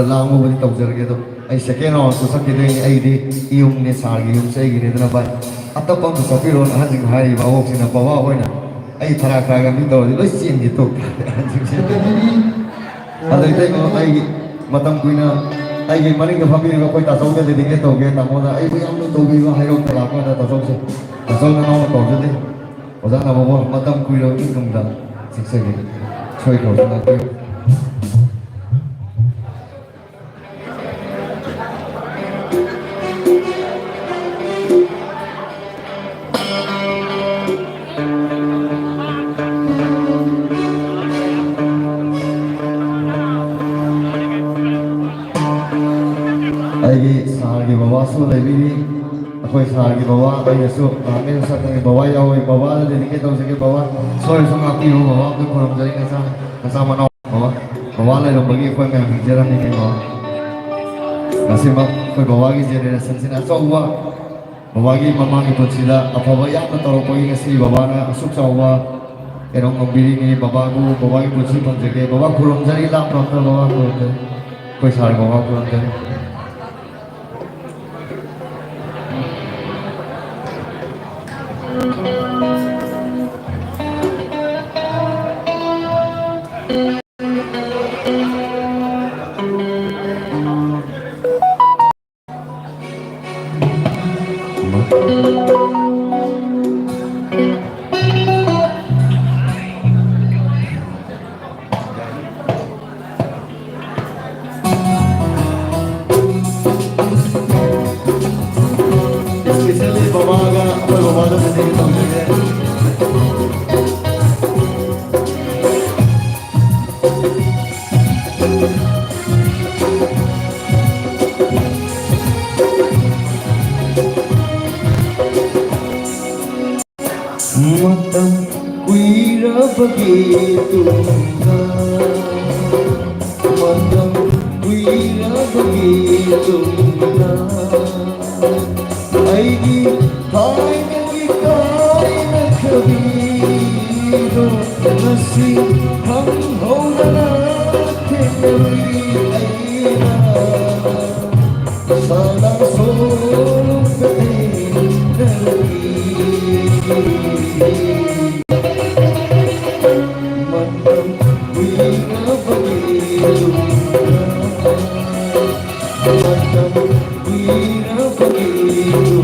Lamu bani tawjar gitu. Ay second round so sakit ini ay di ium ne sargi ium say gini tu nampak. Atau pun musafir orang anjing hari bawa sini bawa apa ni? Ay thara thara kami tu, lu sih gitu. Anjing sih. Ada itu yang ay matam kuina ay gimana ke family ko koi tasawuf ke dediknya tu ke tamu dah. Ay punya anu tu biwa hayo terlaku ada tasawuf sih. Tasawuf na nama tu jadi. Orang nama bawa matam kuina itu dah. Siksa gitu. Cuy kau nak tu. Bawasu lebih aku lagi bawa ayah su kami sakit bawa ya bawa ada di kita sakit bawa soal sama aku bawa aku kurang jadi kasar mana bawa lagi dong bagi aku yang bicara ni bawa kasih mak aku bawa lagi jadi sensin asal bawa lagi mama itu cila apa bawa yang tahu kau ini sih bawa na asuk sawa erong membeli ni bawa aku bawa lagi puji panjang bawa kurang jadi lah pernah bawa aku sehari bawa kurang jadi Matang kuira begitu indah, matang kuira begitu indah. Ay di tayo ika'y nagkabigo, masih hanggaw na natin ay na. Sana sulong katin na Mandang kuya begitu Mandang kuya begitu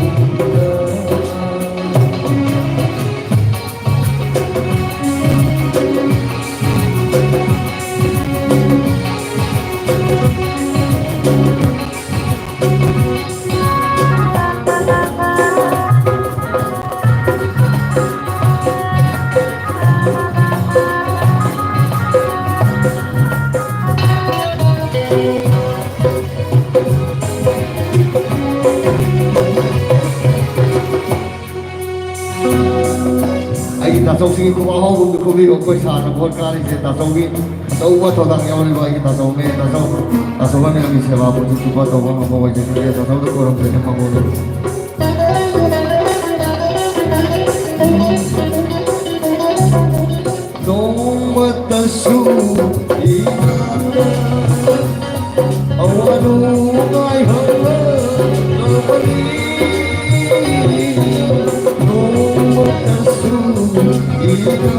Ai ta sâu sinh cũng có hậu cũng có quay xa nó con cái thì ta sâu đi sâu quá thằng thằng nhau đi gọi ta sâu mẹ ta sâu cái mình sẽ vào một chút qua tàu vào một vài chuyện ta sâu được còn phải mà một Dong mata su inana awanu ngai hala nabali Dong mata su inana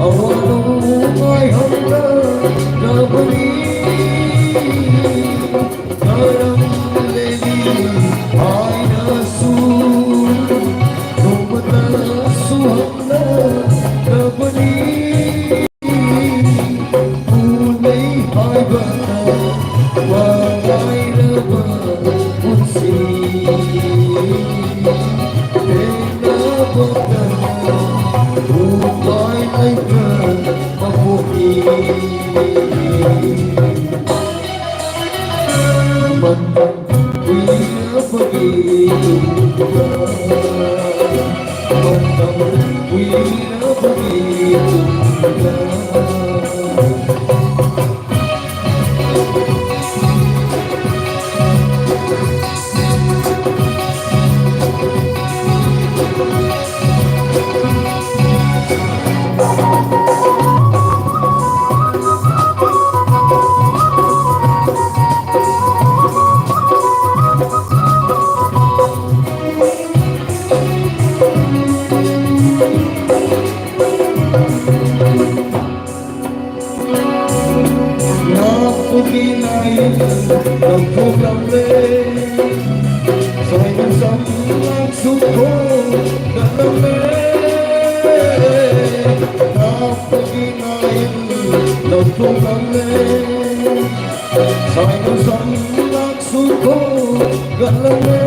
awanu ngai hala nabali Karam leli aina su Dong mata su hala nabali Unai hai bata Wagai raba unsi Tena bata Unai laikan mabuhi Mandang kuya begitu Mandang kuya begitu Pinayin ng puglamle Sa'y nasamang suko Galame Napaginayin ng puglamle Sa'y nasamang suko Galame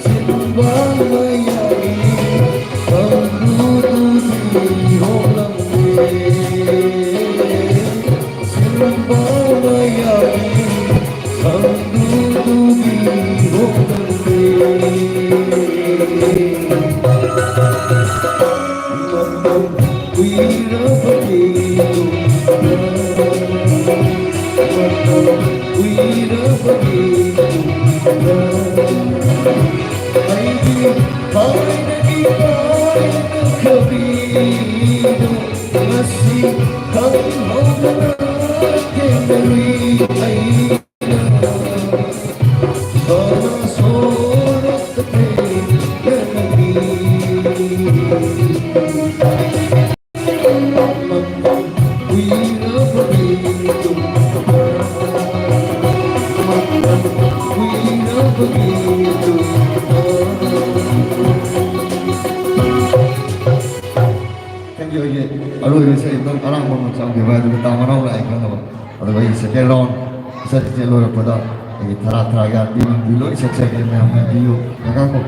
Simbang mayari Ang dududi holamle Mayari ang dudugi holamle Mandang kuya begitu Mandang kuya begitu Ay di ay nagibay ng kabido Masih kang mauna Kenari ay na Sana sorot katin Kenari Mandang kuya begitu Mandang kuya begitu Thank you again. Aduh ini saya itu orang mau macam gimana itu kita mana orang ikan apa? Aduh ini sekian saya tidak luar pada ini thara di dulu saya ini memang video mereka kok.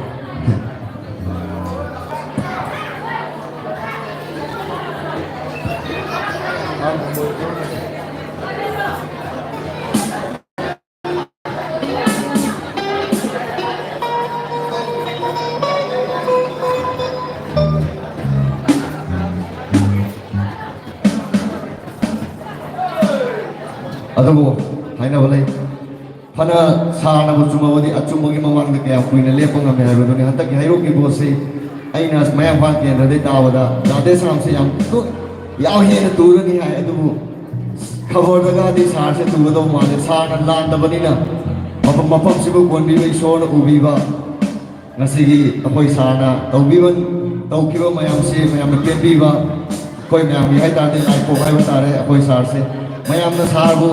ꯑꯗꯨꯕꯨ ꯍꯥꯏꯅꯕ ꯂꯩ ꯐꯅ ꯁꯥꯅꯕꯨ ꯆꯨꯝꯃꯕꯗꯤ ꯑꯆꯨꯝꯕꯒꯤ ꯃꯃꯥꯡꯗ ꯀꯌꯥꯝ ꯀꯨꯏꯅ ꯂꯦꯞꯄ ꯉꯝꯃꯦ ꯍꯥꯏꯕꯗꯨꯅꯤ ꯍꯟꯗꯛꯀꯤ ꯍꯩꯔꯣꯛꯀꯤ ꯕꯣꯜꯁꯤ ꯑꯩꯅ ꯃꯌꯥꯡꯐꯥꯟ ꯀꯦꯟꯗ꯭ꯔꯗꯩ ꯇꯥꯕꯗ ꯔꯥꯙꯦꯁ꯭ꯌꯥꯝꯁꯤ ꯌꯥꯝ ꯍꯦꯟꯅ ꯇꯨꯔꯅꯤ ꯍꯥꯏ ꯑꯗꯨꯕꯨ ꯈꯕꯔꯗꯒꯗꯤ ꯁꯥꯔꯁꯦ ꯇꯨꯒꯗꯧ ꯃꯥꯜꯂꯦ ꯁꯥꯔꯅ ꯂꯥꯟꯗꯕꯅꯤꯅ ꯃꯐꯝꯁꯤꯕꯨ ꯀꯣꯟꯕꯤꯕ ꯏꯁꯣꯔꯅ ꯎꯕꯤꯕ ꯉꯁꯤꯒꯤ ꯑꯩꯈꯣꯏ ꯁꯥꯔꯅ ꯇꯧꯈꯤꯕ ꯃꯌꯥꯝꯁꯤ ꯃꯌꯥꯝꯅ ꯄꯦꯟꯕꯤꯕ ꯑꯩꯈꯣꯏ ꯃꯌꯥꯝꯒꯤ ꯍꯥꯏꯇꯥꯔꯗꯤ ꯂꯥꯏꯄꯣꯛ ꯍꯥꯏꯕ ꯇꯥꯔꯦ ꯑꯩꯈꯣꯏ ꯁꯥꯔꯁꯦ ꯃꯌꯥꯝꯅ ꯁꯥꯔꯕꯨ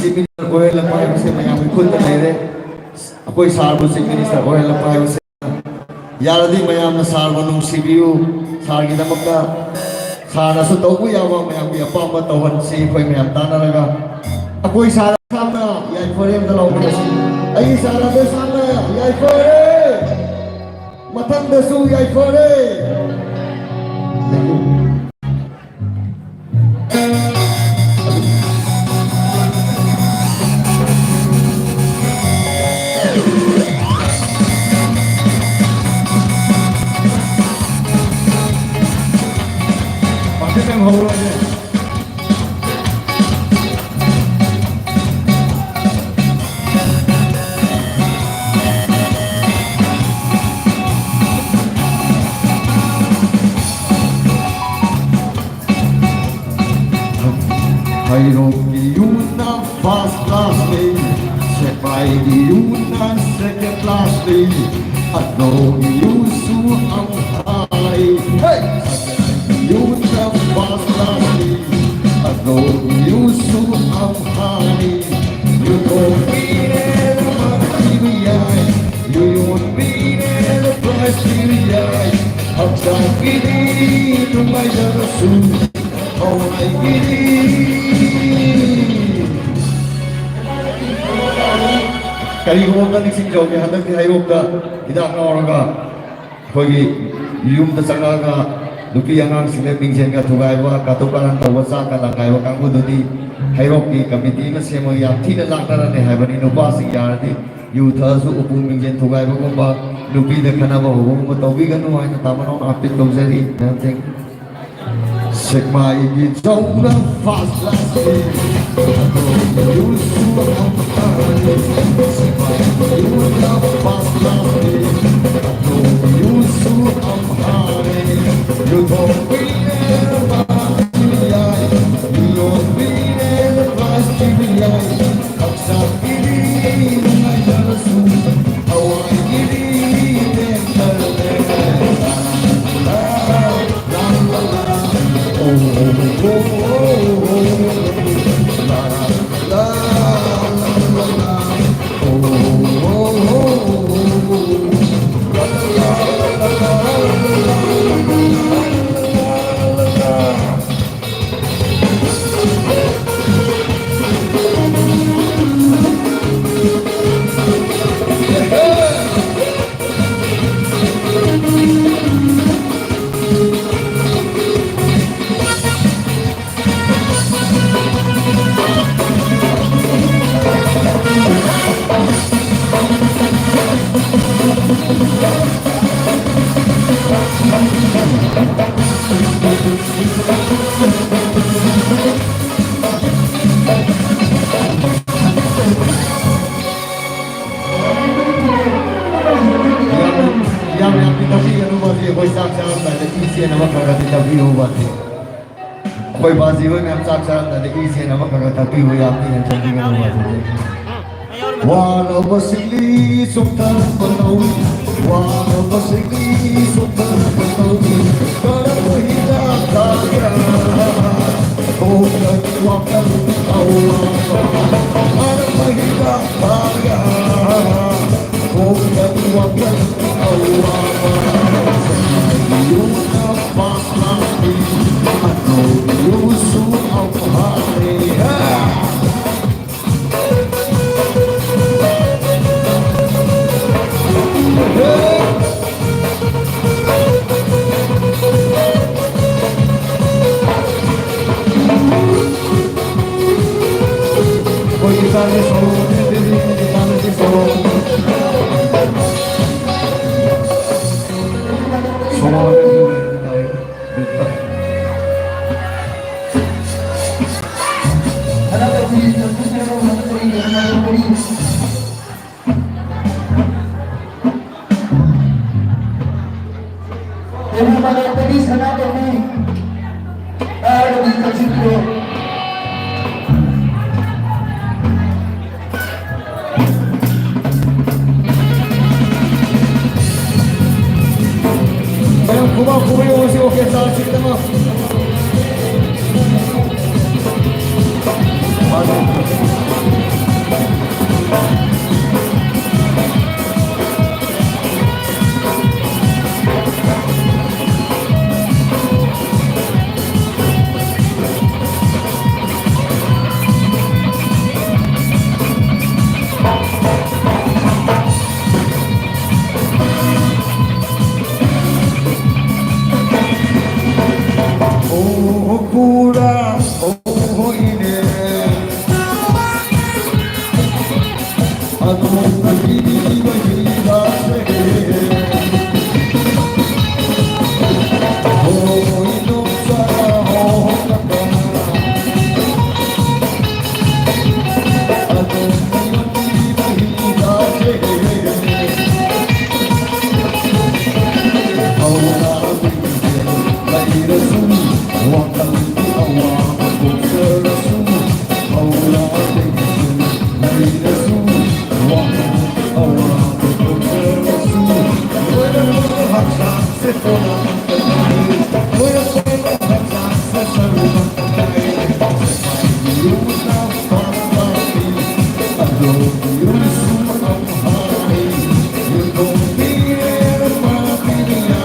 ꯆꯤꯐ ꯃꯤꯅꯤꯁꯇꯔ ꯑꯣꯏꯍꯜꯂꯛꯄ ꯍꯥꯏꯕꯁꯦ ꯃꯌꯥꯝꯒꯤ ꯈꯨꯠꯇ ꯂꯩꯔꯦ ꯑꯩꯈꯣꯏ ꯁꯥꯔꯕꯨ ꯆꯤꯐ ꯃꯤꯅꯤꯁꯇꯔ ꯑꯣꯏꯍꯜꯂꯛꯄ ꯍꯥꯏꯕꯁꯦ ꯌꯥꯔꯗꯤ ꯃꯌꯥꯝꯅ ꯁꯥꯔꯕꯨ ꯅꯨꯡꯁꯤꯕꯤꯌꯨ ꯁꯥꯔꯒꯤꯗꯃꯛꯇ ꯁꯥꯔꯅꯁꯨ ꯇꯧꯕ ꯌꯥꯕ ꯃꯌꯥꯝꯒꯤ ꯑꯄꯥꯝꯕ ꯇꯧꯍꯟꯁꯤ ꯑꯩꯈꯣꯏ ꯃꯌꯥꯝ ꯇꯥꯟꯅꯔꯒ ꯑꯩꯈꯣꯏ ꯁꯥꯔ ꯁꯥꯝꯅ ꯌꯥꯏꯐꯔꯦ ꯑꯝꯇ ꯂꯥꯎꯕꯗꯁꯤ ꯑꯩꯒꯤ ꯁꯥꯔꯗ ꯁꯥꯝꯅ ꯌꯥꯏꯐꯔꯦ ꯃꯊꯪꯗꯁꯨ ꯌꯥꯏꯐꯔꯦ. Thank you. Pakistan hold on there. Hayrogliyuna fast classly, Sepaygiyuna second classly, Adnogiyusu ang high. Hey! Hayrogliyuna fast classly, Adnogiyusu ang high. You don't mean it, but you don't mean it, price TVI. I'm talking to my soon. Oh my goodness. Kalihuwag ni Singkaw kaya hanggang tinayog ka hidak na orang ka kogi yung tasanga ka lupi yang ang sineping siya ka tugay wa katuparan tawasa ka lang kayo kang kuduti hayrok ki kamiti na siya mga yang tinalak na rin hai bani nupa singyarati yutha su upung mingjen tugay wa kumba lupi na kanaba huwag mo tawbigan no ay natama na apit daw siya rin natin Check my guitar fast last day. You so fast last day. You so you don't feel it, you don't feel it, fast TVI. I'm sorry, I just how I get yang kita sih anu basi koi sak saram da de isi na maka ka ta bi ho basi koi basi ho ngam sak saram da de isi na maka ka ta bi ho ya ni han chandi anu basi wala basili sultan banau wala basili sultan banau kara hida ka ya oh wa ka Allah kara hida ka ya oh wa ka Allah you are fast like I know you so high Hoy kita de solo de solo Hello, Ini mga tagis na natin ni Robin Castillo. Bayang kumaw-kumaw yung si Oke sa kita mo. Oh, pura, oh, ine. Aku pergi berbeda oh, hidup saya, oh, kata. Aku pergi berbeda Allah berfirman, lagi Rasul, waktu itu Allah berfirman Rasul, Allah berfirman, lagi Rasul, waktu itu Allah berfirman Rasul. Berhaksa sekolah terbaik, berhaksa seseruan terbaik. Yunus pasti, aduh Yunus amhari, Yunus biar matinya.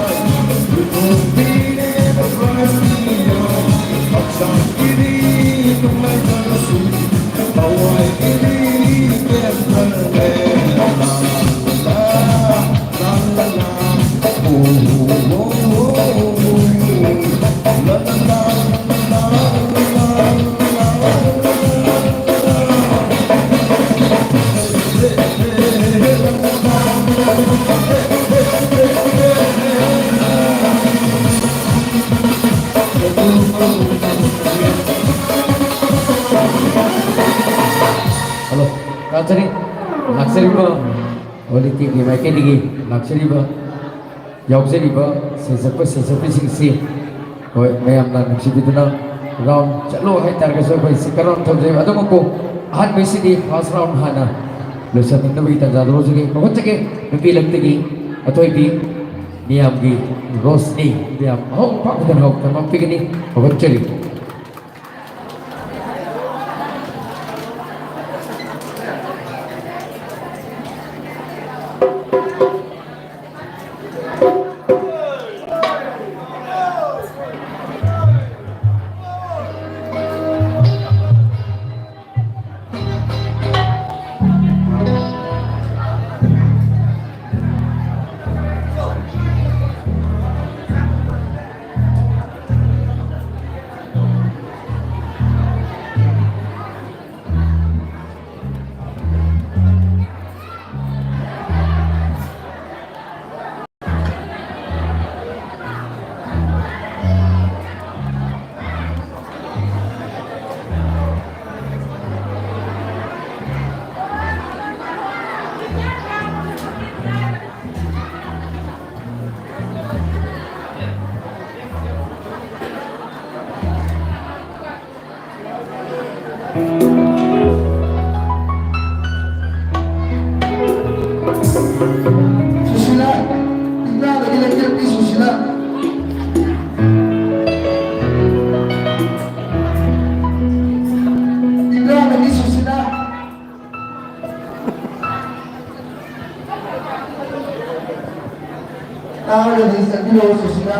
Halo, Kacari, Laksari ba? Oli tinggi, makin tinggi, Laksari ba? Yaksari ba? Sesapi singsi. Oi, mayam na nagsibito na round. Chalo, hay targa so ba? Sikaron tawag ato mo ko. Ahan may sidi, first round hana. Lusa tingnan mo itan jadro sige. Pagod sige, napilang tinggi. Ato ibi, niyam gi, Rosni, niyam. Oh, pakutan hawk, tamang pigini. Pagod chali. Susila, tinggal lagi lagi susila. Tinggal lagi susila. Tahu lagi sakit susila.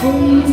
Hãy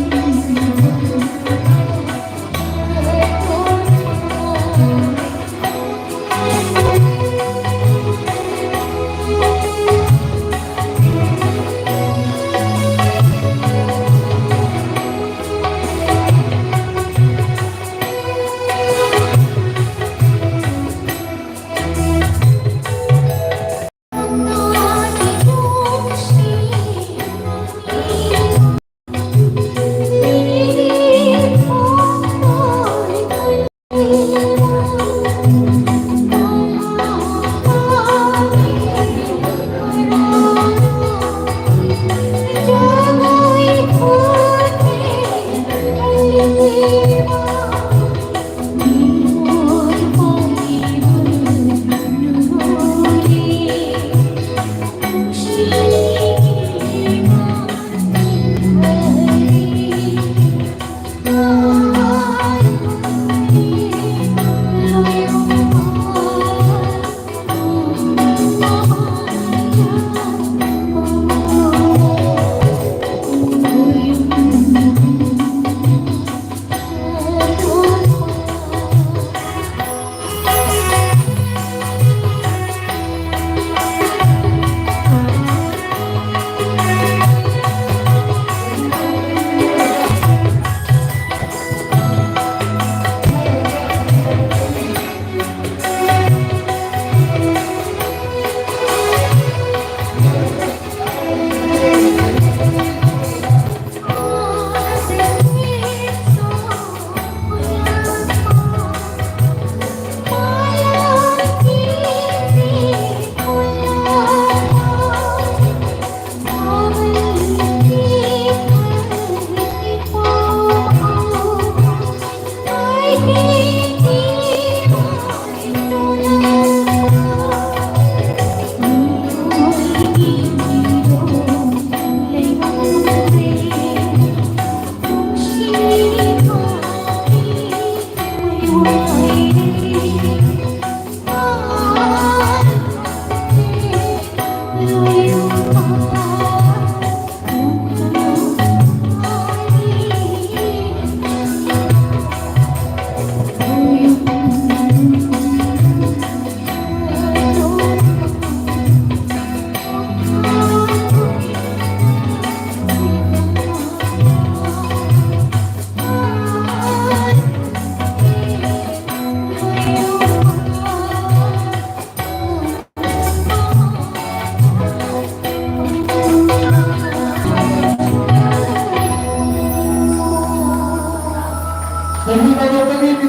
subscribe cho kênh Ghiền Mì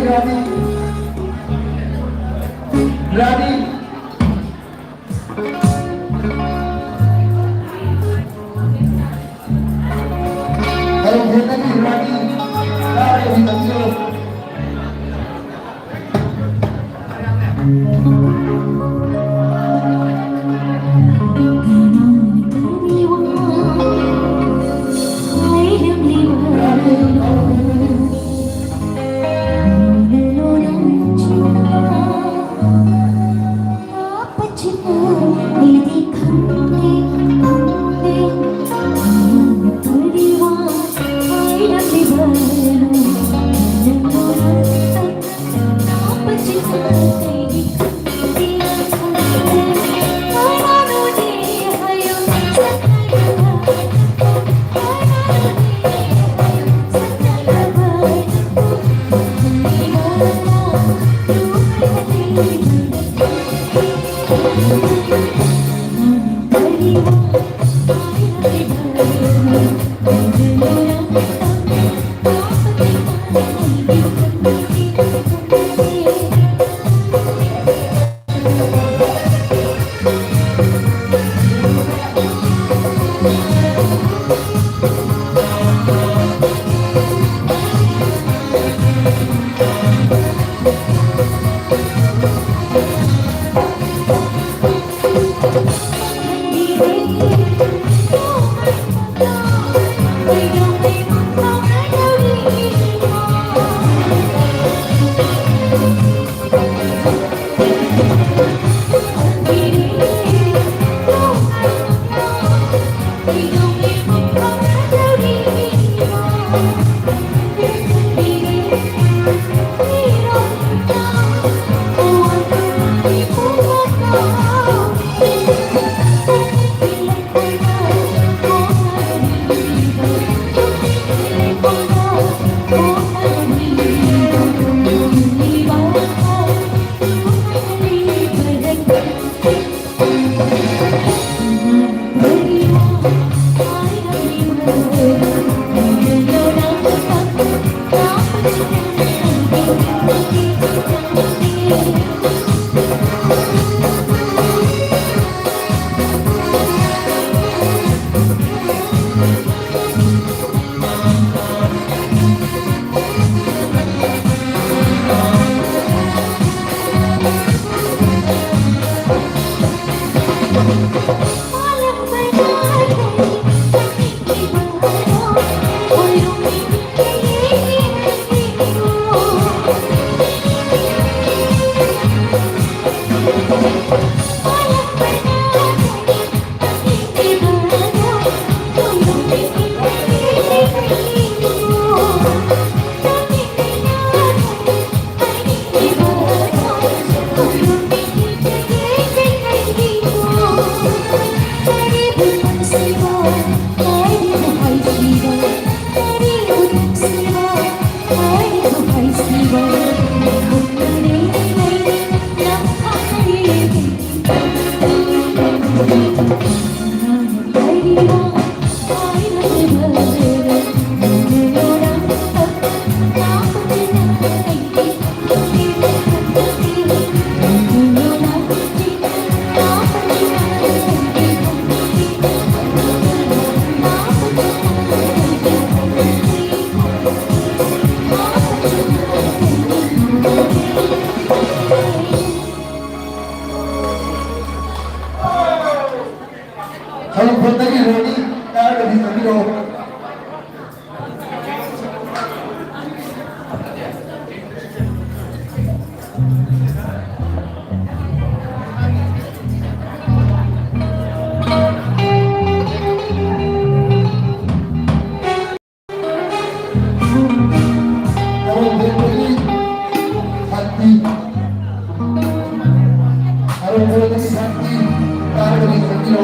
Gõ để không bỏ lỡ Halo, Rodi, ada di video. Halo, Rodi, Sakti. Halo, Rodi, Sakti, ada di video.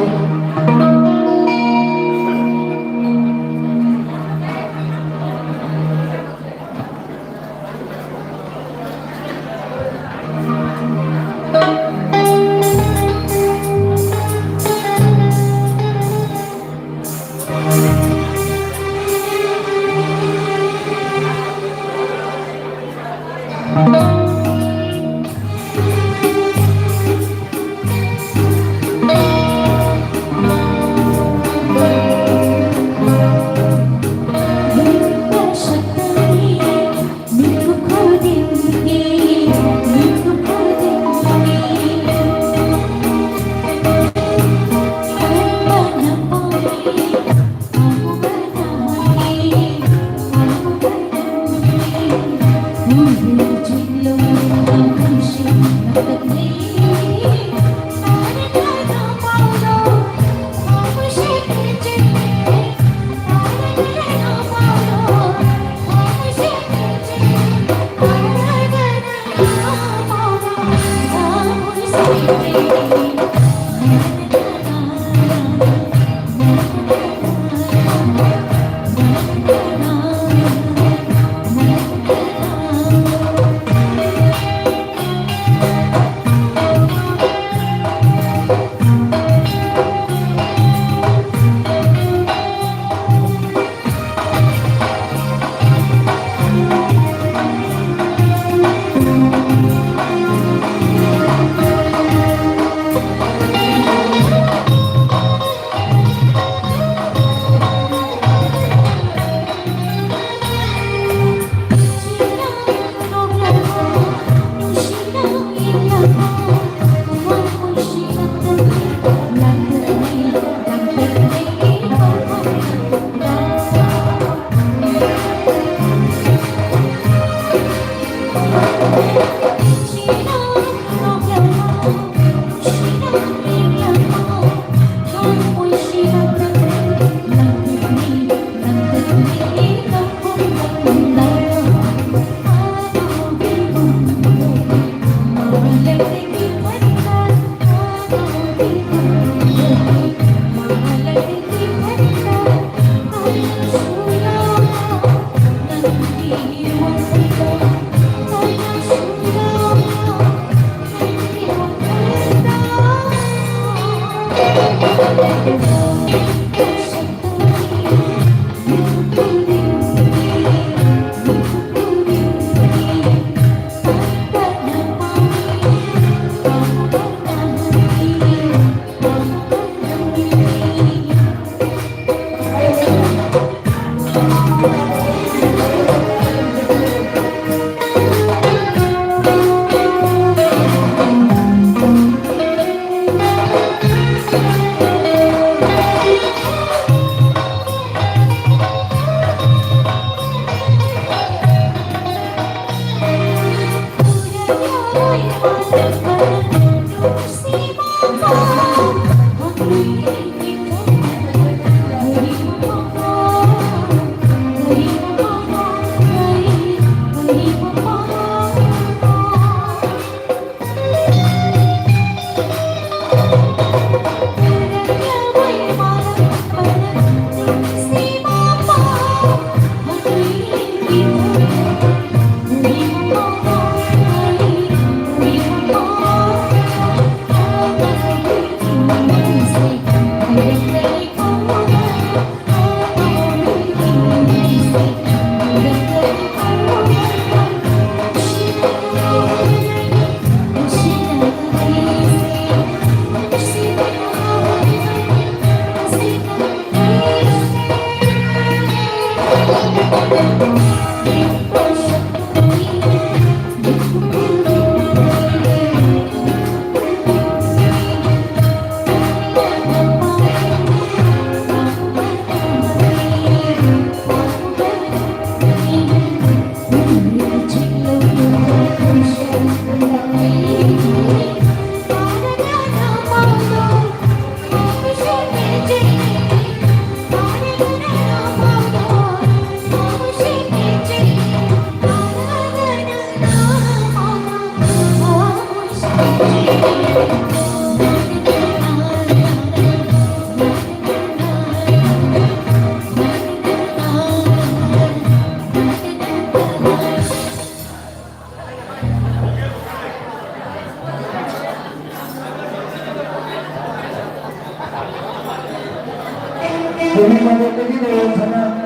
Dewi Manu lagi dalam sana.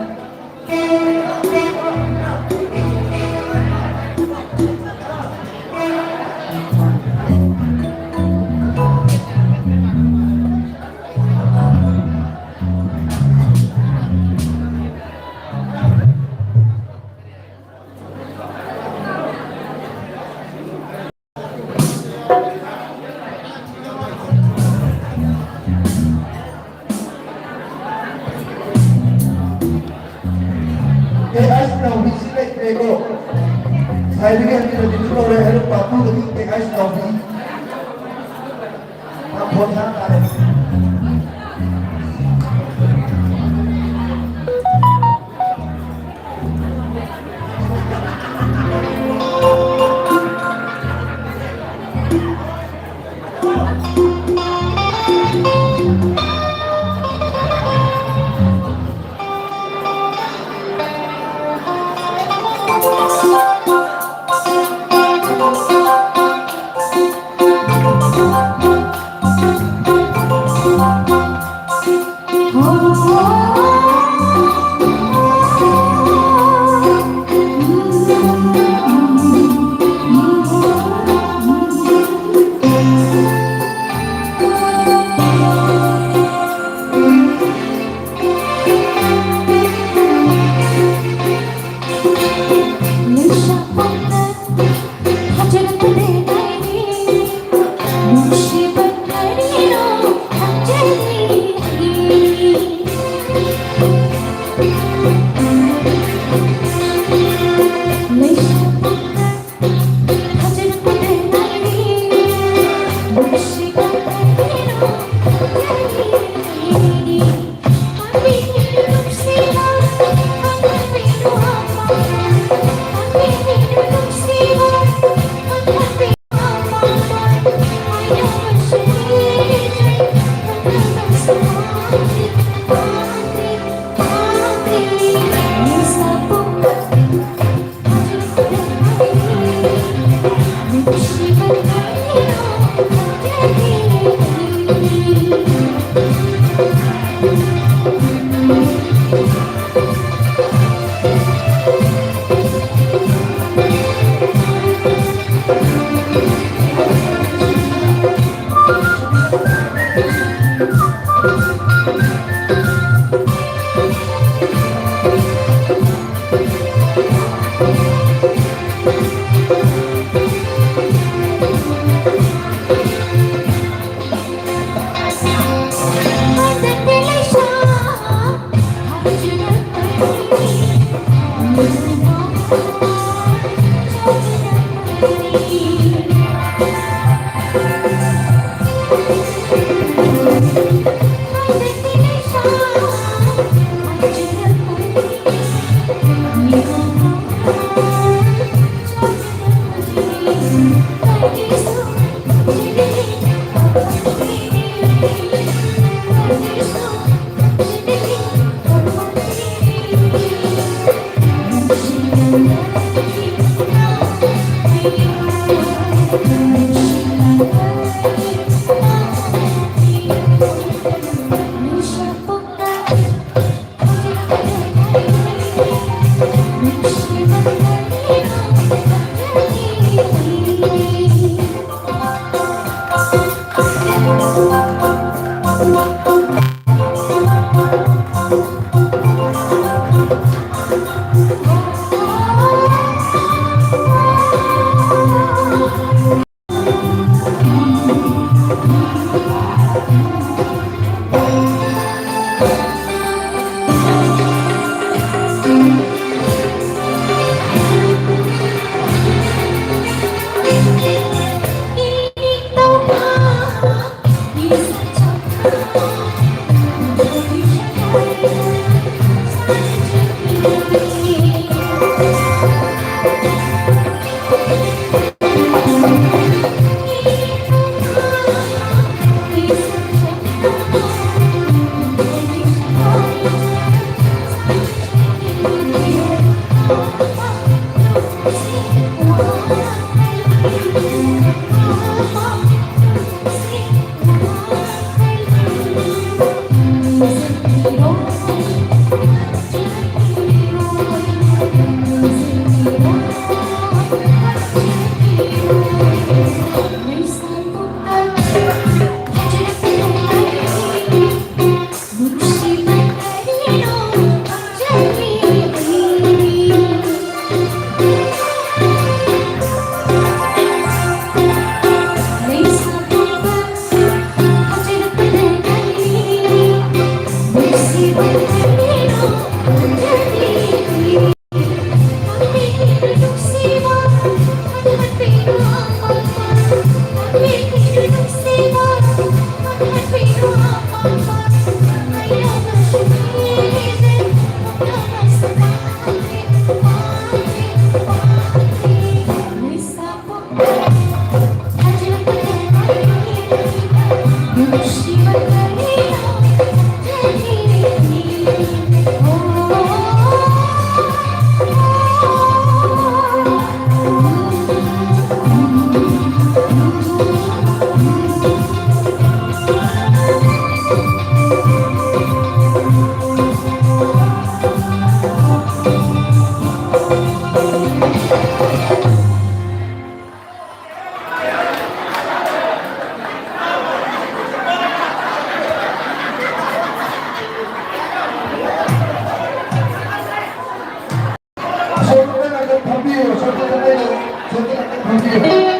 KS Novi Silek Rego. Saya dengar kita disuruh oleh Heluk Papu dari KS Novi. Ampun sangat. 선택하는 법이에요. 선택하는 법이에요.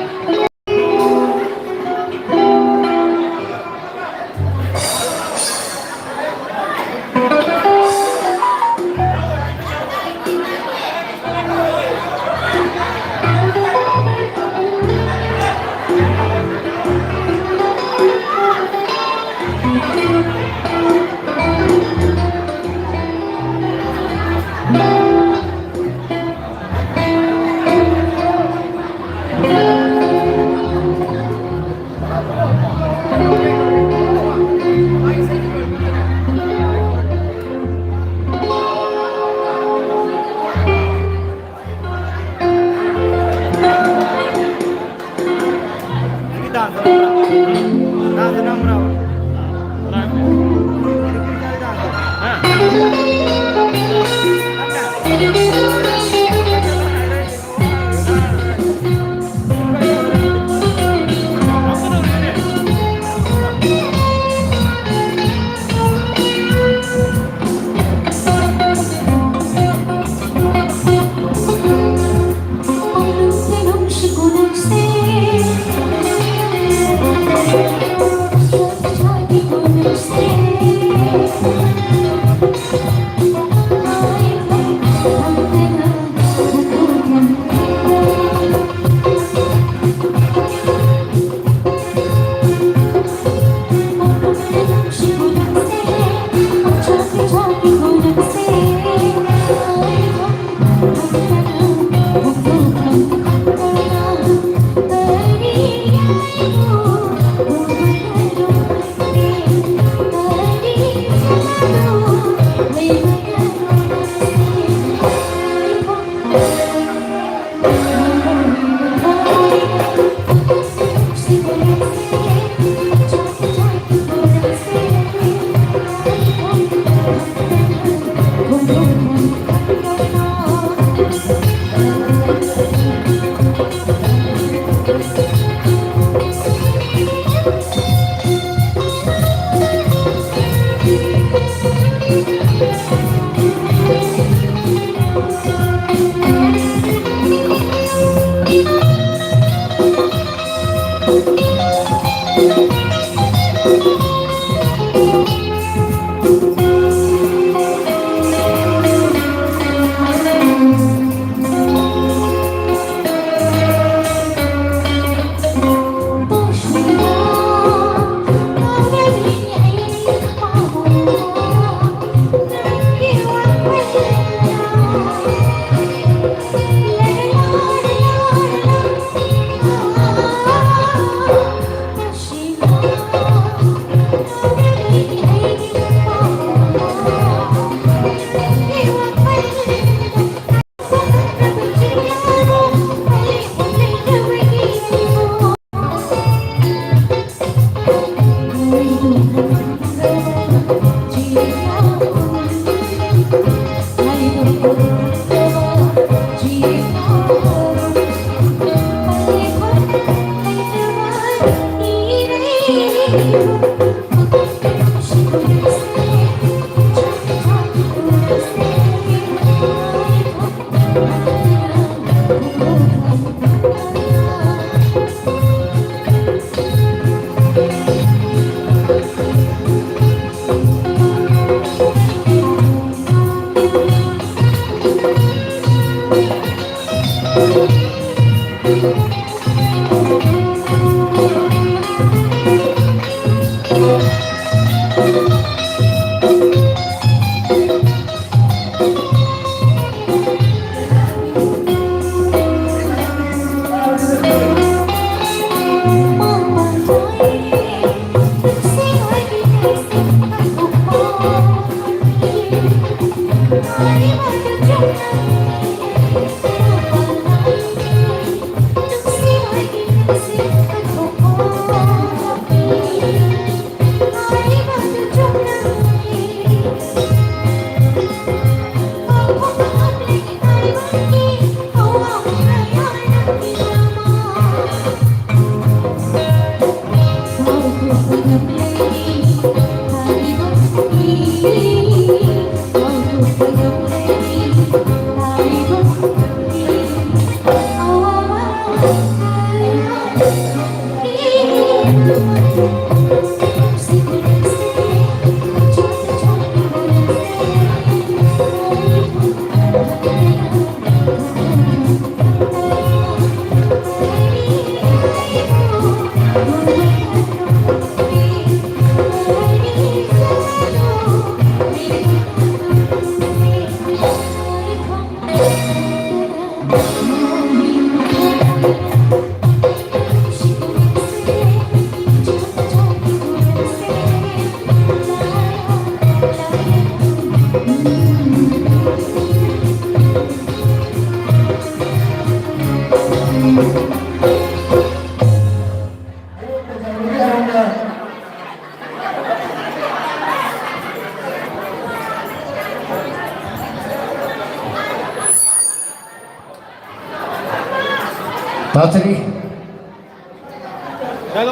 Tatari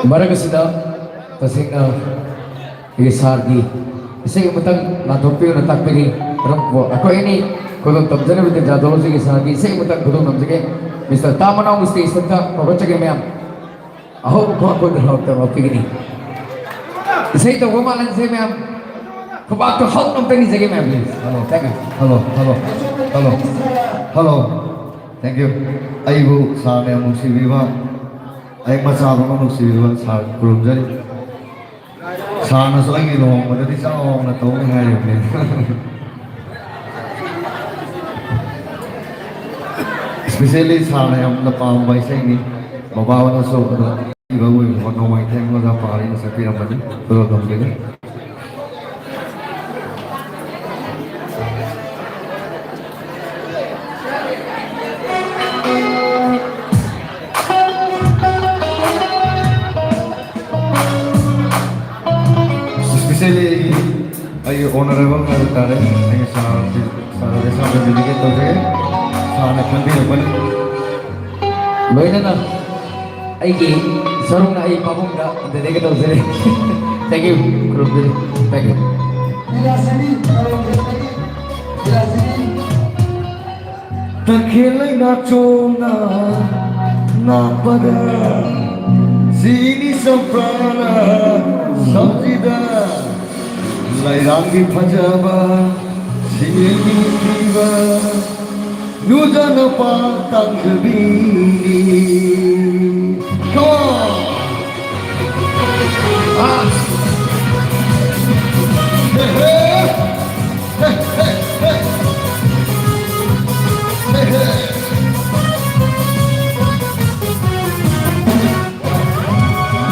Maraga sida Pasing Isargi Isang matang natupyo na takpili Rampo Ako ini Kung tabjana bitin jadolo sige Isargi Isang matang kudong namsige Mr. Tama na Mr. Isarga Pagkachage mayam Aho ko ako dalawag tama pigini Isang ito kumalan siya mayam Kubak to hot ng pini sige mayam please Thank you Halo. Thank you. Ayo sana yang musibiwa. Ayo masalah kan musibiwa sa group jadi. Sana so ayo loh, mana di sana orang nak tahu ni hari ni. Especially sana yang lepas baisa ini, bawa na so iba gue mana mau item lo dah pari na sa pira mana, betul tak mungkin. Especially ay honorable na tare ay sa desa delegate to se sa nakundi naman Baik na Aiki Sarong na ay pamungga Hindi ka daw sila Thank you Group dili Thank you Takilay na chona na pada sini samprana samjida lairangi pajaba sini tiba nujana patang gebini come on hey, hey. Hey, hey, hey. Hey, hey.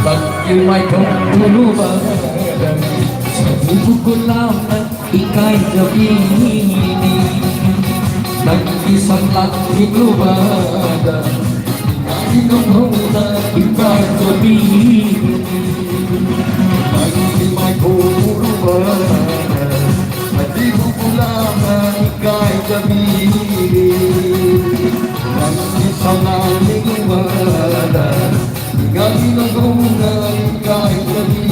Bagay may kamulo ba Sa buko ko lamang ika'y gabini Nag-isang langit lubada Inumunta ika'y gabini Bagay may kamulo ba Sa buko ko lamang ika'y gabini Nag-isang langit lubada Galing ang hunay kahit gabi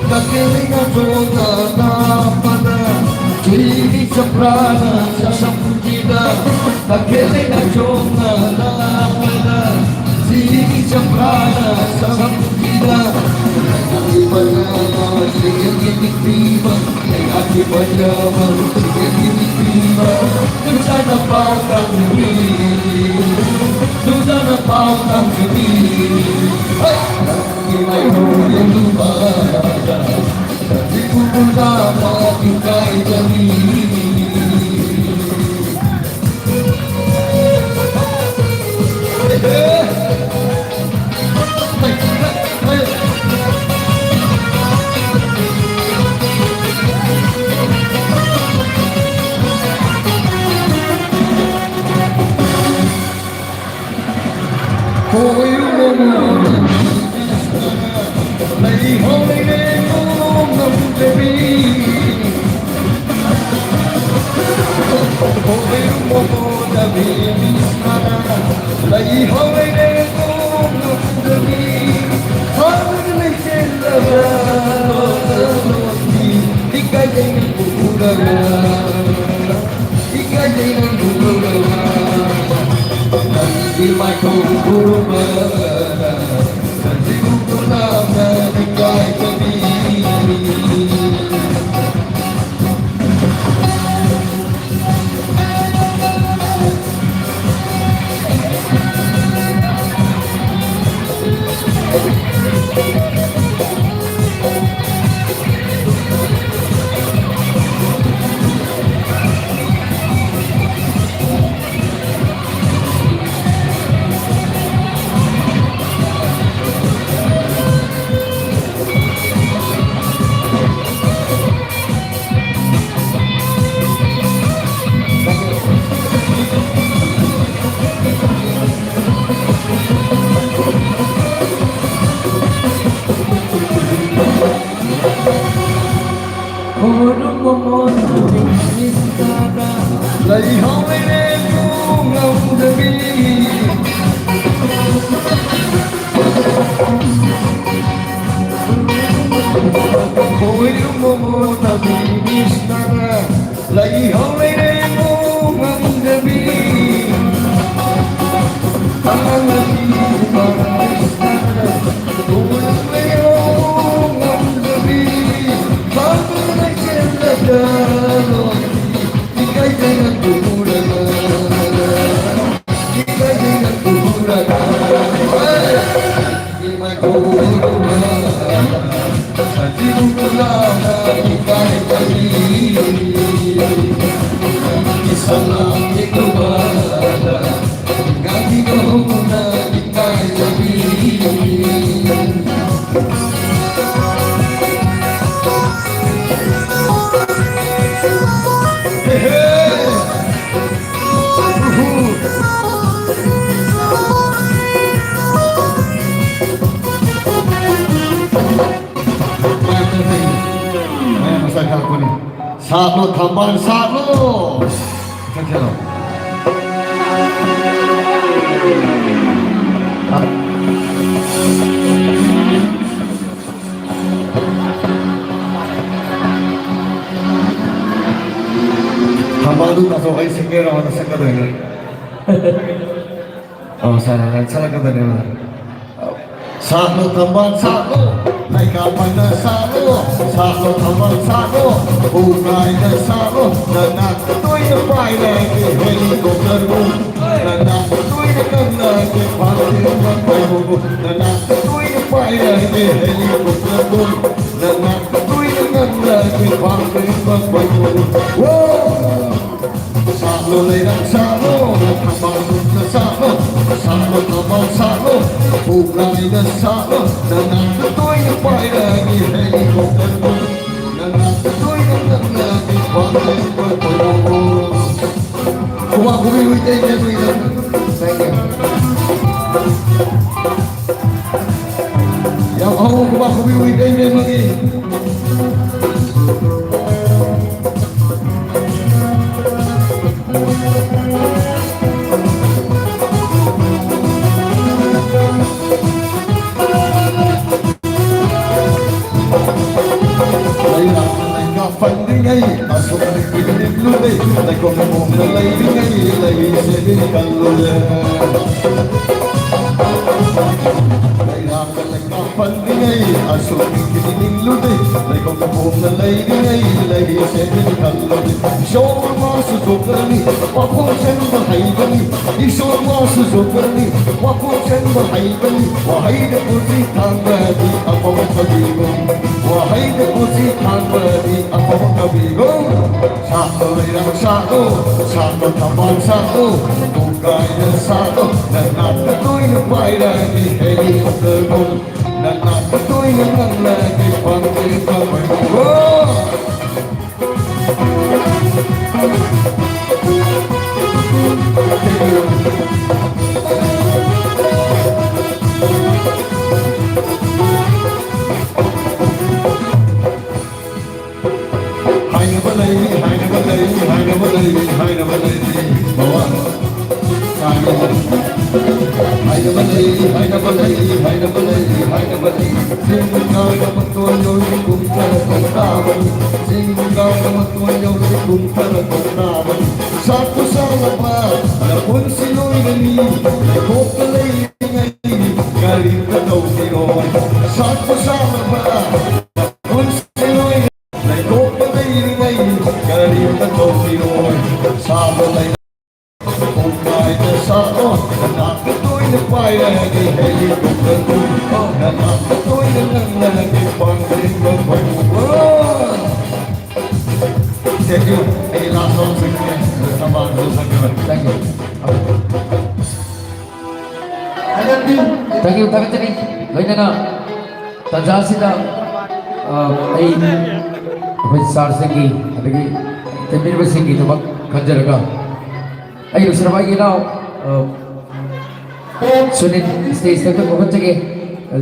Kakiling ang sota na pada Kilig sa prana sa samputida Kakiling ang sota na pada Kilig sa prana sa samputida Ay pagyaman, sige tiba Ay aki pagyaman, sige tiba Nusa na pautang Nusa na pautang Ay, may huling lumada Di pupunta makikay kami lấy hôm nay đến cũng ngầm về bi hôm nay một đã bị lấy hôm nay đến cũng ngầm về bi hôm nay trên là tiga jangan pulang tiga jangan pulang nanti maku berubah nanti pulang tiga kami lấy hôm nay đêm cũng ngầm về bi Hoy mo ta binis na lấy hôm nay đêm cũng ngầm về bi ang lagi binis na Hoy ngầm về bi bago na kaya Ika'y jangan pulang Ika'y jangan pulang Ika'y pulang Santi pulang Ika'y kami Isalang ikubala Ganti ko na Ika'y kami Satu tambahan satu. Kacau. Tambahan tu tak sokai singgir orang tak sakit ni. Oh salah kata ni. Satu tambahan satu. Naik kapan dah satu tambahan satu. Bukai dah satu. Dan aku tu yang baik lagi helikopter pun. Dan aku tu yang kena ke pagi sampai buku. Dan aku tu yang baik lagi helikopter pun. Dan aku tu yang kena ke pagi sampai buku. Wow. Satu lelang satu, tambahan dah satu. Satu tambahan satu. Bukai dah satu. Dan aku tu yang baik lagi helikopter pun. Dan aku tu yang kena ke pagi sampai buku. Kuat kubi wite je wite. Thank you. Yang aku kuat kubi wite je lagi. Phần đi ngay, ta xuống đi tìm đêm luôn đi, lại còn một lần lấy đi ngay, lấy sẽ đi cần luôn. Lại làm cái lạnh ta phần đi ngay, ta xuống đi tìm đêm luôn đi, lại còn một lần lấy đi ngay, lấy sẽ đi cần luôn. Số mà sử dụng cái đi, qua phố chân và hay cái đi, đi số mà sử dụng cái đi, qua phố chân và hay cái đi, và hay được một gì thang về đi, ta không có gì không. Wahai depusi tanbadi apa kabingung satu lelang satu satu tambahan satu bukai dan satu dan aku tu yang baik lagi helikopter pun dan aku tu yang lagi panggil kamu. Oh. na balay, hay na balay, hay na balay. Singgaw na magtuloy, kung talagang naman. Singgaw na magtuloy, kung talagang naman. Sa labas, alam sino'y nali, ako kalay ngayon, galing ka daw sino'y. Sa labas, alam sino'y nali, ako kalay ngayon, galing ka daw sino'y. Sa balay kung kahit na saan, nakakatoy na paya, hihili ko ka doon. Nakakatoy na lang lagi, pang-rin ka pag-uwan. Thank you. Ay, last song sa kanya. Sama ko sa kanya. Thank you. Ayan din. Thank you, Kami Tani. Ngayon na, tandaan sila ay apay sar singi, apay tembil ba singi to bak kanjar ka. Ay, usra ba ginaw? Sulit stage tagto ko kanje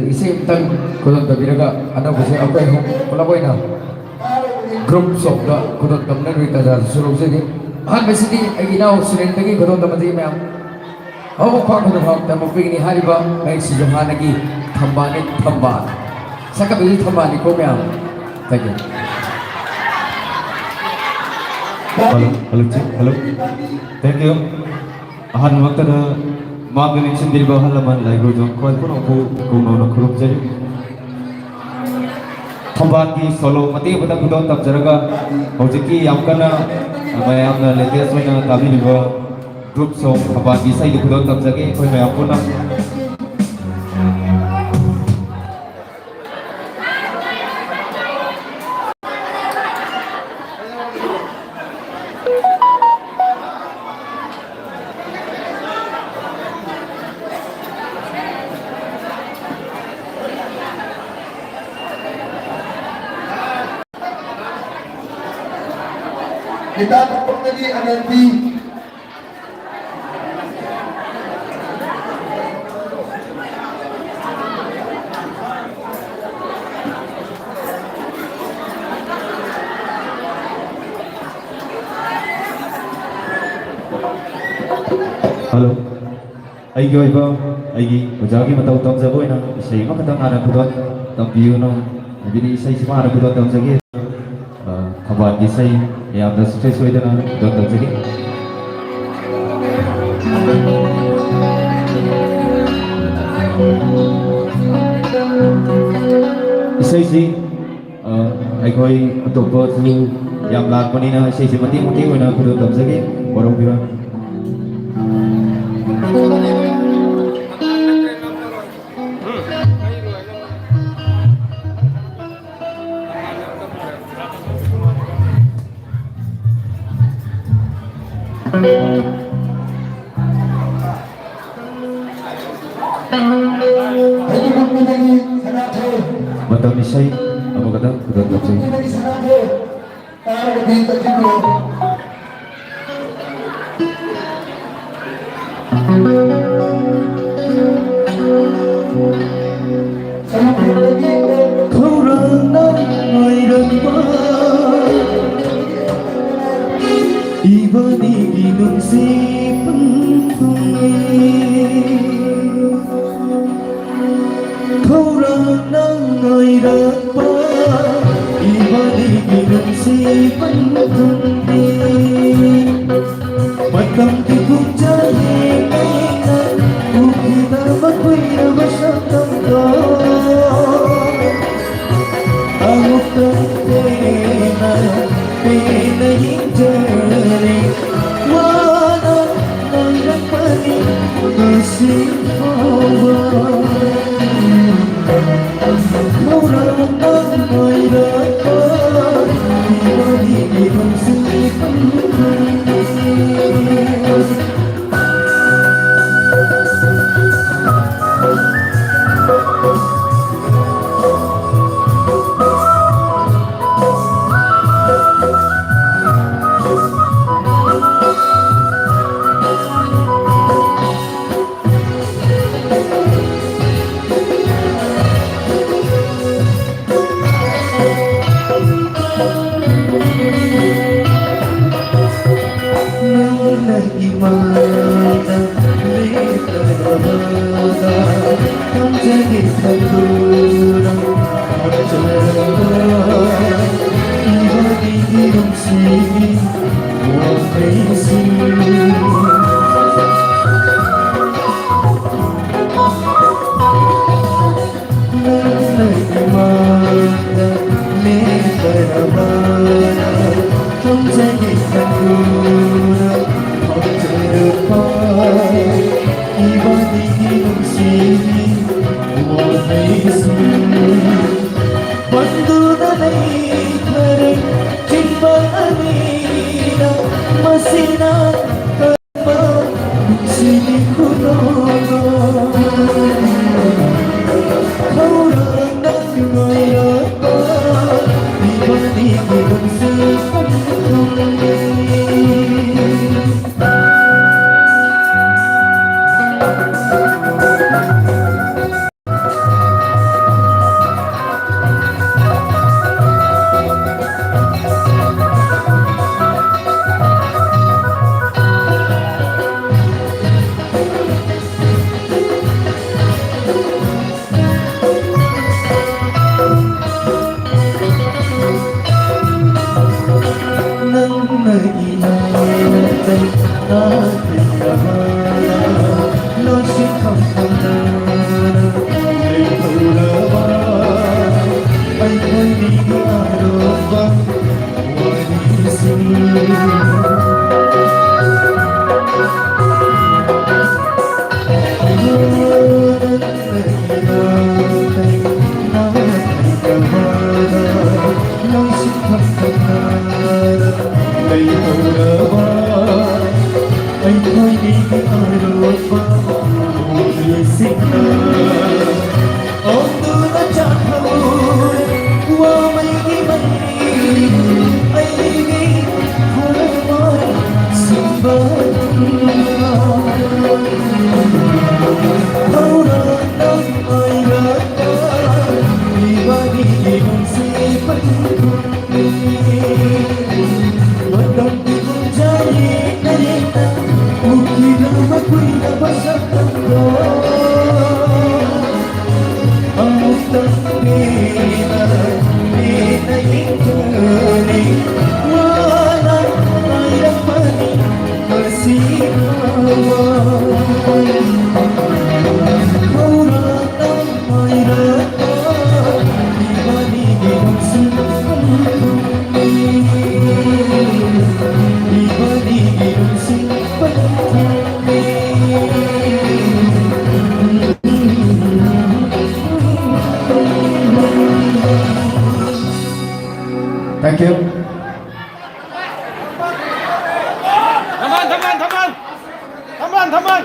isi tag kulon tabiraga ano kasi apay hom palaboy na. Group song ka kulon kamna rita dar sulog sige. Han mesidi ay ginaw sulit lagi kulon tamadi mayam. Ako pa ko na tamo pigni hari ba ay si Johanagi tambanit tamban. Sa kabili tambani ko mayam. Thank you. Halo cik, halo. Thank you. Ahan waktu ada magaling sendiri bawa halaman lagi jong kau pun aku kuno kurup jadi. Thambaki solo mati betul betul tak jeraga. Ojeki yang kena मैं अपना latest में तभी लिबा group song थम्बाकी सही दुखों तब जाके कोई मैं आपको ना Kita tepuk lagi Anandi. Halo, aigi oiba, aigi ojagi matau tam jabo ina, isai mak tam anak budot tam biu no, jadi isai semua anak budot tam jagi, thambaki isai ya ada sukses weda na budot tam jagi. Isai si, aigoi untuk buat tu yang lakukan ini isai si mati mati wena budot tam jagi, borong biru. Lagi tepuk lagi Sanathe. Matang isai, apa kata budot tam jagi. Lagi Sanathe. Taruh lagi terjadi. Sanathe lagi. Korang mai ibani ginung si pentungi Korang mai ibani ginung si pentungi Matam tikung jari kainan Ukita makuya masyatang ka Ang pena pena hijari Wana nangapani masih bawah Murang nangay dapat Ibang sipan Imana Ibadi gilang sepenuhnya. Thank you. Taman.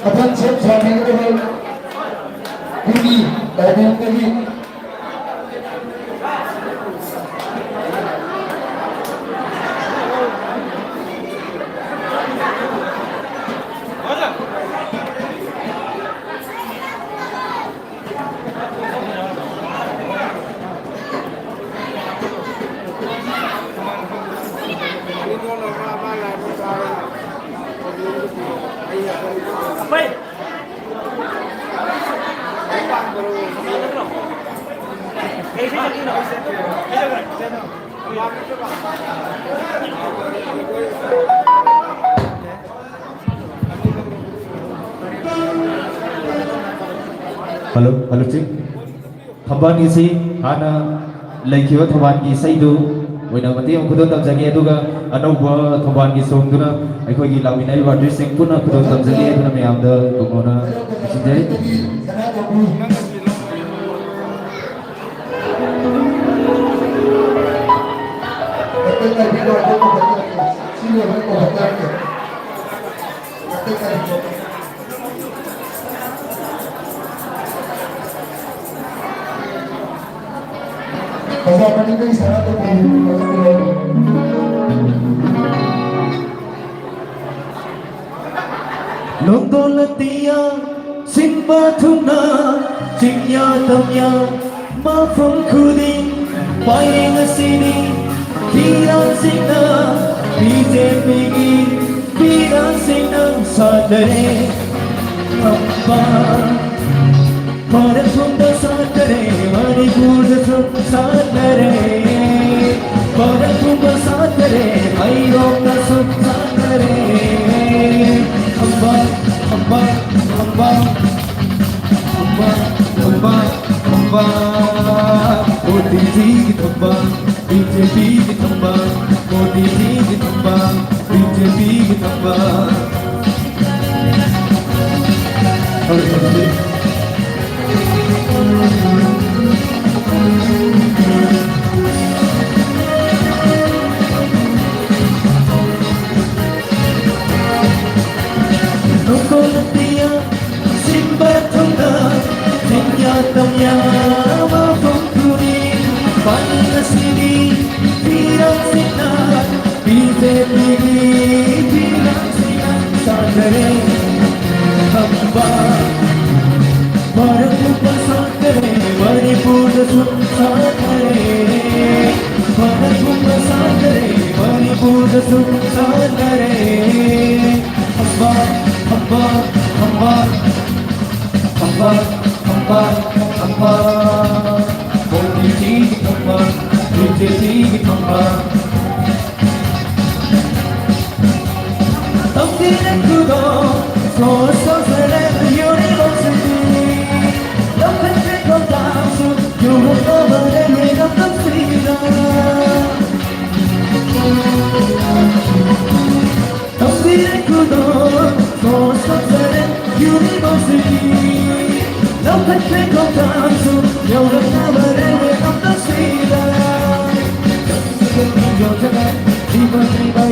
Akan siap sampai ke dalam tinggi dari yang tinggi. Halo cik. Thaban gi si hana laikhiba thaban gi saidu oina mati am khudon tamjagi aduga anauba thaban gi songduna aikhoi gi laminai wadi sing puna khudon tamjagi aduna mayamda gomona sinjai. Pasal ini sangat Nongdolatia simba thuna chingya tamya mafam khudi paing asini kira sina BJP gi kira sina sadare amma Mare sunda sadare mari gurda sadare Mare sunda sadare ai rokta sadare Amba amba amba amba amba amba Odi ji ki thamba BJP ki thamba volunteer Simbatuna Tanya tamya mafukuri Panasini Pirang sinar Pite piri Pirang sinar Sadare Hamba Marakupa sadare Maripurna sadare Marakupa sadare Maripurna sadare Hamba Hamba Hamba Hamba Hamba Hamba Politi Hamba Politi Hamba Tampilan kudo So select university Love and drink of dance You will over the ring of the freedom Tampilan kudo So select university Love and drink of dance You will over the ring of the freedom Yojana Jiva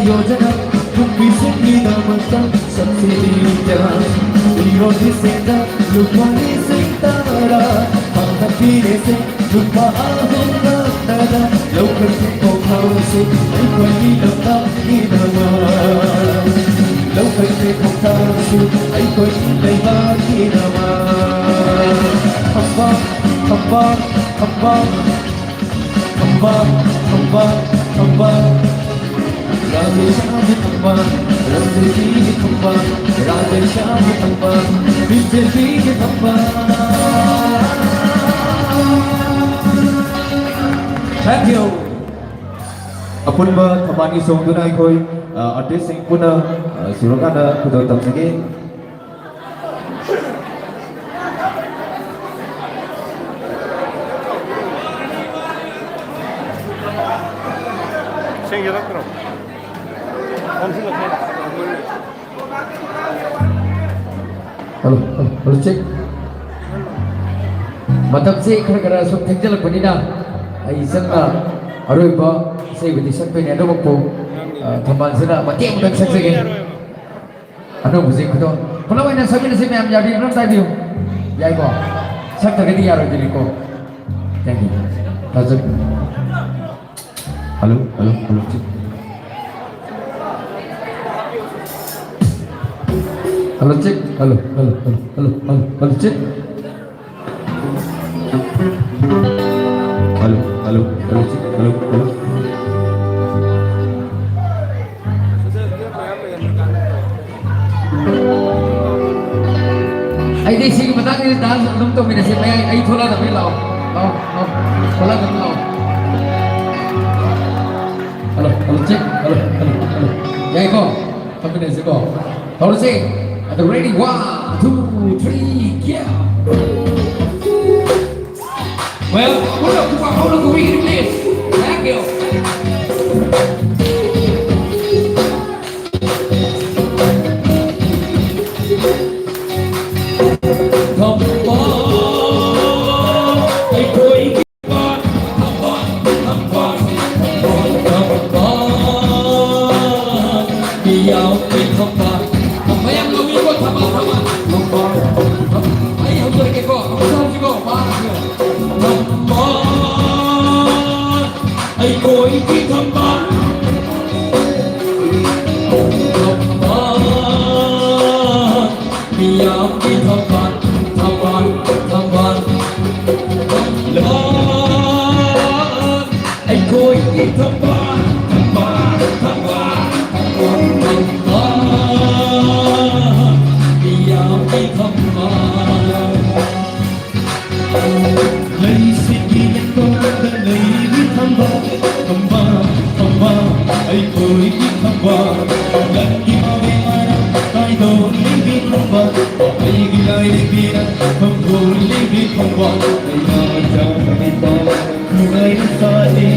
Yojana Kumbisi Namata Satsirija Virodi Sita Lupani Sitara Mahapire Se Lupa Ahunga Nada Lokati Pokhause Aikwani Lata Inama Lokati Pokhause Aikwani Lata Inama Hamba Hamba Hamba Hamba Hamba Hamba Radhe Shyam Hamba Radhe Ji Hamba Radhe Shyam Hamba Vijay Ji Hamba Thank you. Apun ba thamani song tu nai koi artist sing puna silakan kudo tam segi. Sing terus. Halo cek. Matam si kara sok tenjal panina. Ai sanga aroi ba sei bidi sakpe ne ado ko thaman sina mati mudak saksege. Ano buzi kudo. Kalau mana sabi na si ma'am jadi ram tai diu. Yai ko. Sak ta gadi yaro jili ko. Thank you. Hazur. Halo cek. Halo cek, halo cek. Halo cek, halo. Ai dei sing batang ni dance dum to mina se ai thola da lao. Thola da lao. Halo cek, halo. Yai ko, tapi ni se ko. Halo cek. Are you ready? 1, 2, 3, yeah! Well, hold on, we can live. Thank you. Come on, I going on. Come on, be out, come on. Bayang kami ko sama-sama lomba. Ayo kita ko, sama juga bareng. Lomba, ay koi kitamba. Lomba, biar kitamba, tamban. Lomba, ay koi kitamba, tamban. Lấy xin đi nhất con đã lấy biết thăm ba ấy cười biết thăm ba lần đi mau đi mai tay đồ lấy biết thăm ba ấy ghi lại để biết không buồn lấy biết thăm ba ấy là chẳng biết ta người ấy xa đi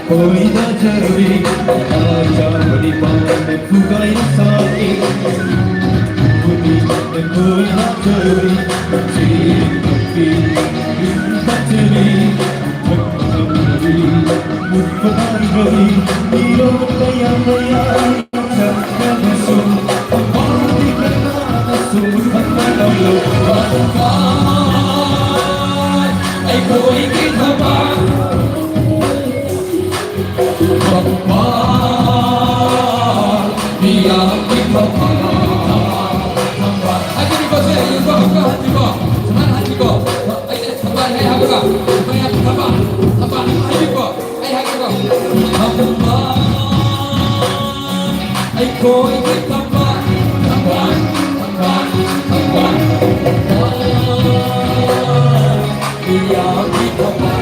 ôi đã trời ai chẳng đi bao em phụ gái xa đi em ơi hát trời chỉ vì bắt trời một phần vơi đi đâu đây chẳng em xuân कोई की खबा खबा बिया की खबा खबा hati ko saya yuko hati ko cuman hati ko ini खबा है hati ko supaya खबा खबा hati ko hati ko खबा ai कोई की खबा खबा खबा खबा बिया की खबा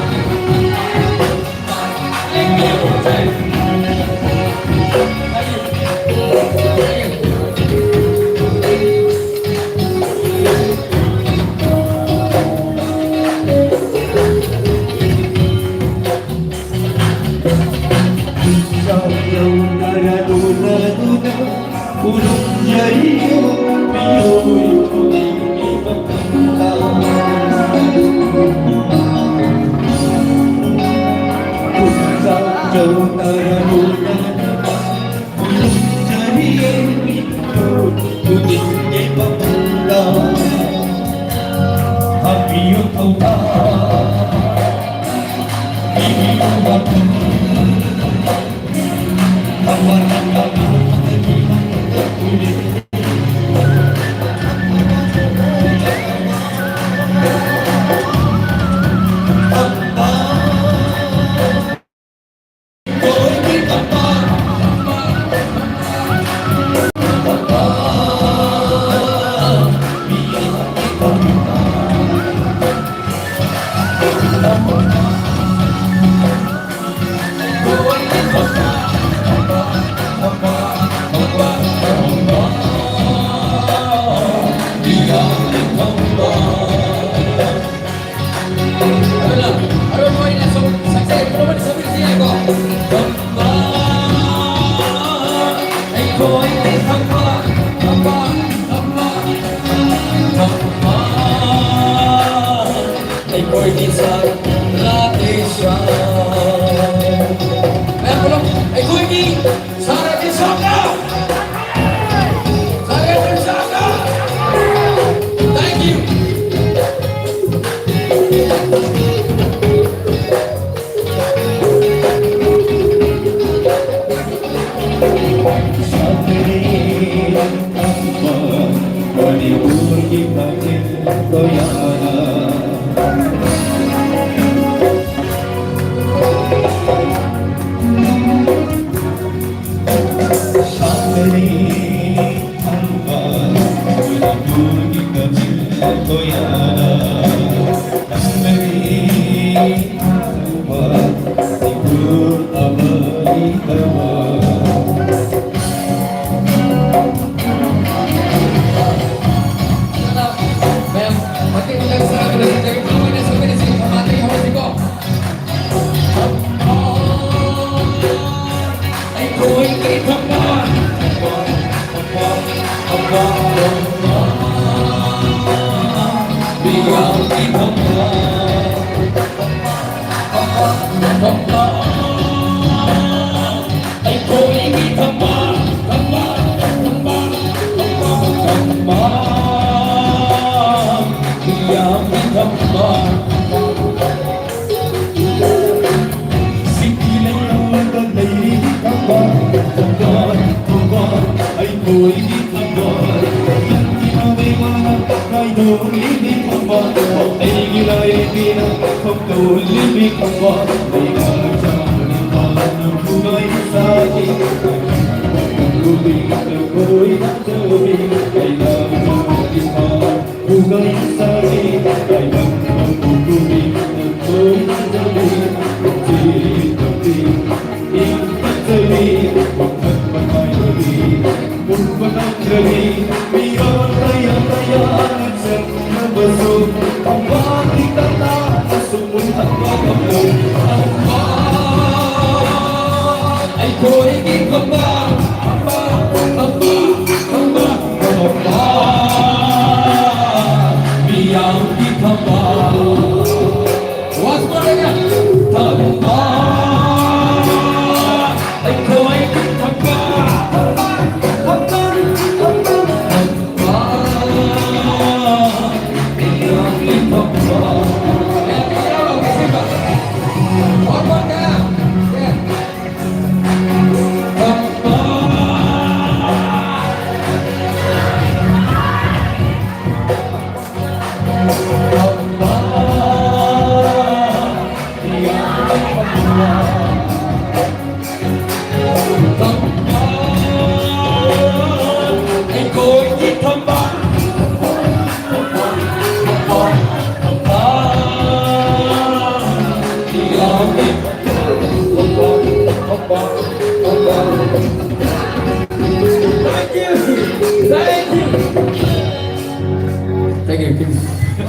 Thank you.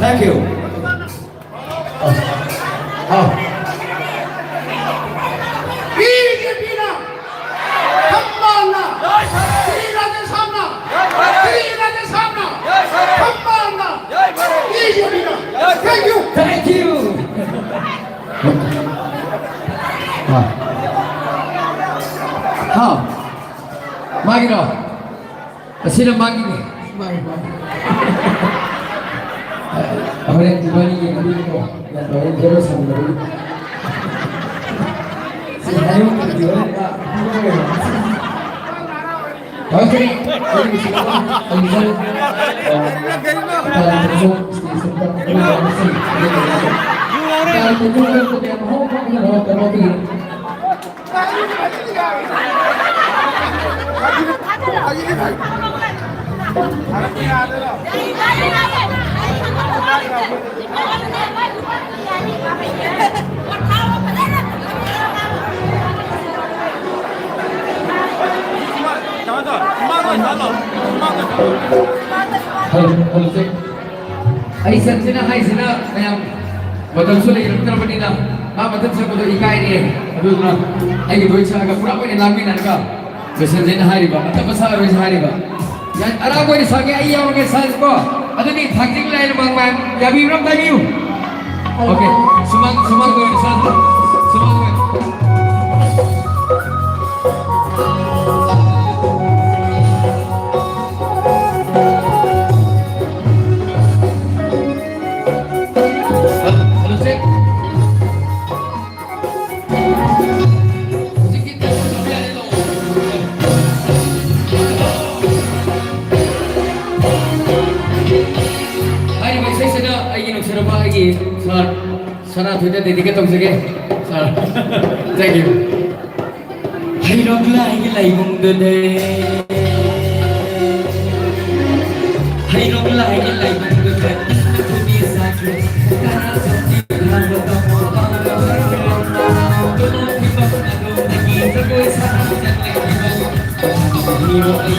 Thank you. BJP나 한마나 이라는 삼나 이라는 삼나 한마나 BJP나 Thank you. Thank you. Magino. Sino Magino? Ako rin, di ba niya yung ko? Yan, o yung Diyos ang lari. Ayaw mo, di ba? Okay. Ang isang Ay sina kaya betul sulit hidup terus ini dah. Betul saya betul ikai ni. Betul na. Ay gitu saya agak pura pura ni lagi nak. Besar sina hari ba. Atau besar besar hari ba. Yang arah kau ni sagi ayah orang sains ko. Atau ni thakting lain bang bang. Ya biram tadi you. Okay. Semang kau ni sains. Semang kau. Sana tuh jadi kita tunggu saja. Thank you. Hai rong lai mung dede. Hai rong lai mung dede. Tu bisa ke karena sakti dalam bertemu. Tolong tiba aku lagi tergoy sana dan lagi. Ini lagi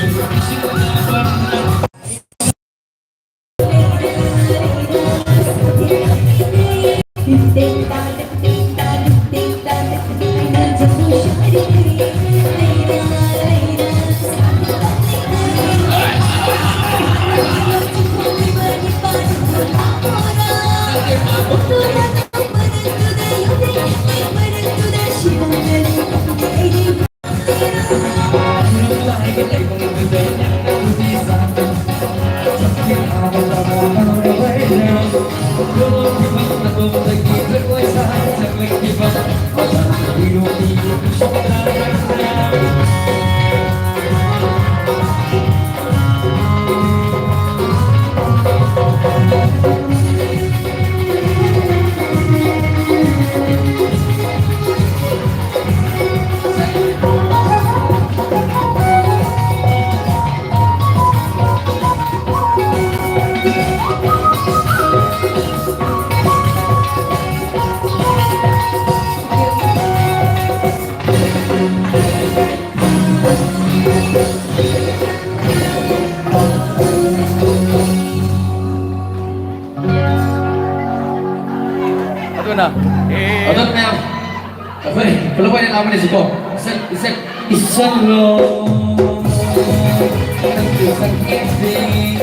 na. Otot na yan. Okay, kalau pa yung naman ito. Isa lang. Isang kibig.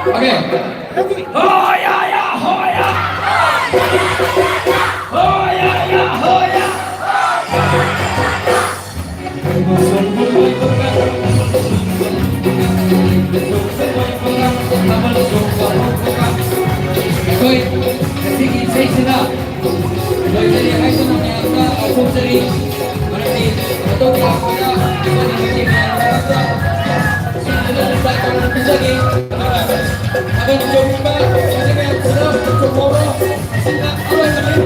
Oke. Oh ya ya, oh ya. Oh ya ya, oh ya. mencoba dengan sedang mencoba sehingga awal kali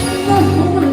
Thank you.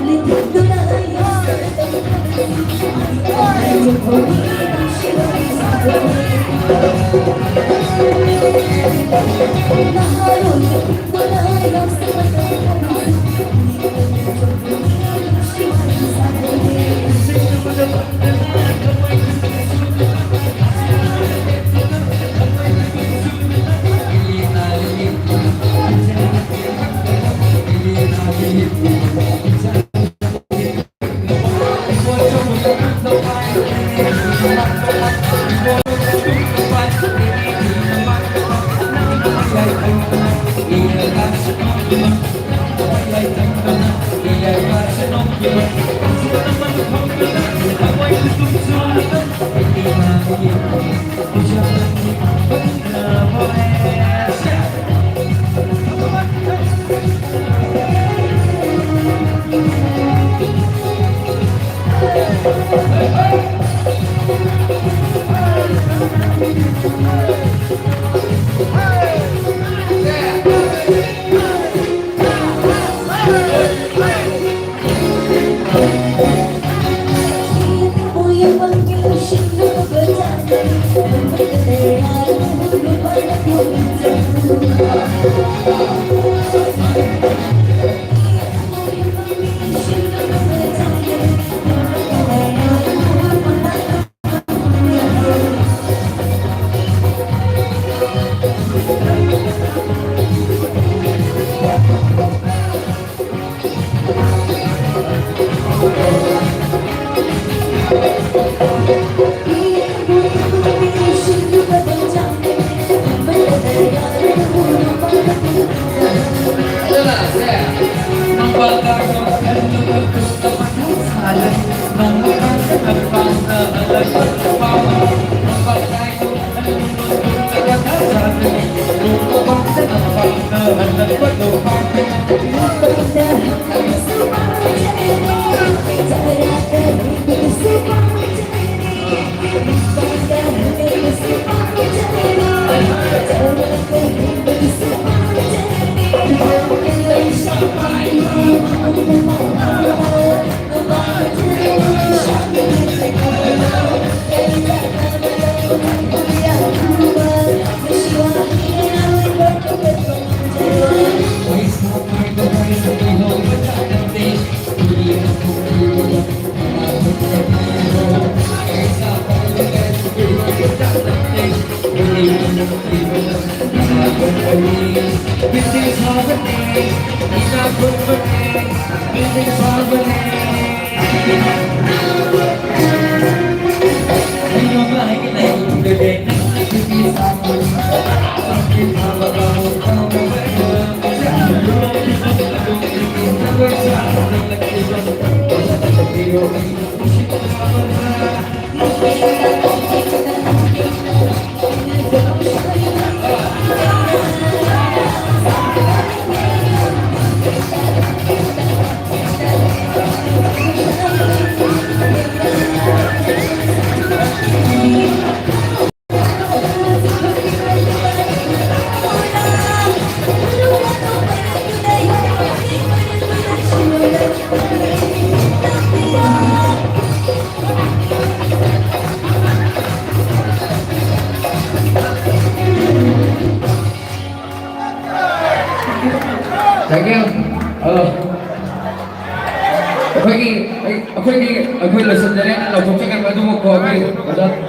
Ako'y lasandali na nagpapsakan ba mo ko ako'y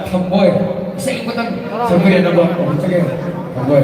tamboy. Isa ikutan. Sabi na ba? Sige. Tamboy.